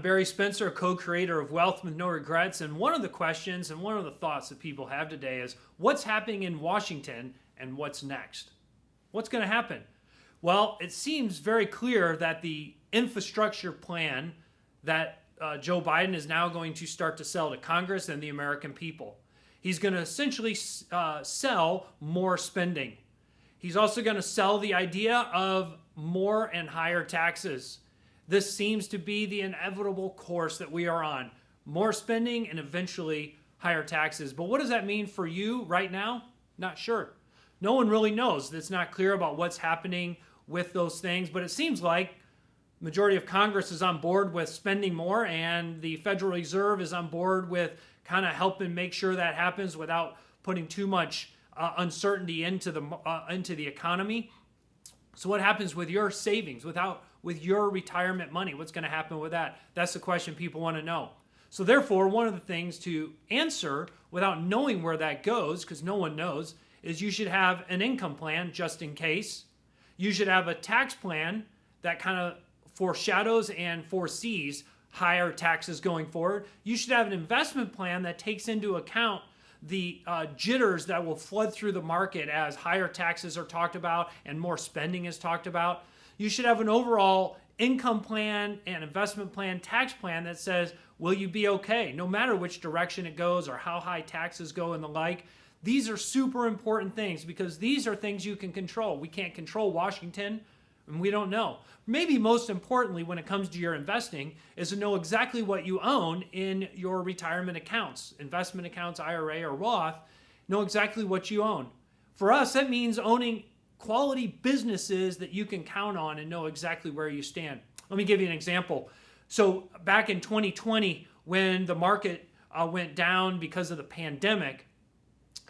Barry Spencer, co-creator of Wealth with No Regrets, and one of the questions and one of the thoughts that people have today is what's happening in Washington and what's next? What's going to happen? Well, it seems very clear that the infrastructure plan that Joe Biden is now going to start to sell to Congress and the American people. He's going to essentially sell more spending. He's also going to sell the idea of more and higher taxes. This seems to be the inevitable course that we are on. More spending and eventually higher taxes. But what does that mean for you right now? Not sure. No one really knows. It's not clear about what's happening with those things, but it seems like the majority of Congress is on board with spending more, and the Federal Reserve is on board with kind of helping make sure that happens without putting too much uncertainty into the economy. So what happens with your savings, with your retirement money? What's going to happen with that? That's the question people want to know. So therefore, one of the things to answer without knowing where that goes, because no one knows, is you should have an income plan just in case. You should have a tax plan that kind of foreshadows and foresees higher taxes going forward. You should have an investment plan that takes into account the jitters that will flood through the market as higher taxes are talked about and more spending is talked about. You should have an overall income plan and investment plan, tax plan that says, will you be okay? No matter which direction it goes or how high taxes go and the like. These are super important things because these are things you can control. We can't control Washington, and we don't know. Maybe most importantly, when it comes to your investing, is to know exactly what you own in your retirement accounts, investment accounts, IRA or Roth. Know exactly what you own. For us, that means owning quality businesses that you can count on and know exactly where you stand. Let me give you an example. So back in 2020, when the market went down because of the pandemic,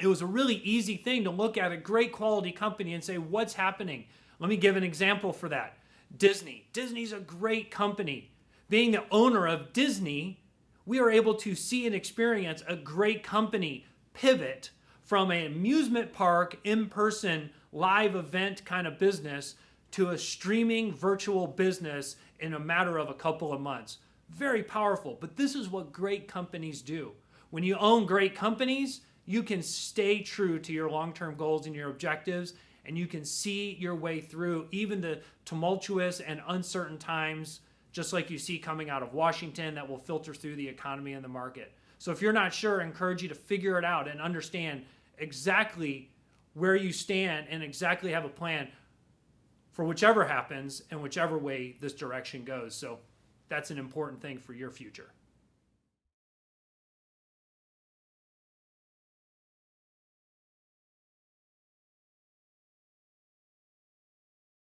it was a really easy thing to look at a great quality company and say, what's happening? Let me give an example for that. Disney. Disney's a great company. Being the owner of Disney, we are able to see and experience a great company pivot from an amusement park, in-person, live event kind of business to a streaming virtual business in a matter of a couple of months. Very powerful, but this is what great companies do. When you own great companies, you can stay true to your long-term goals and your objectives, and you can see your way through even the tumultuous and uncertain times, just like you see coming out of Washington that will filter through the economy and the market. So if you're not sure, I encourage you to figure it out and understand exactly where you stand and exactly have a plan for whichever happens and whichever way this direction goes. So that's an important thing for your future.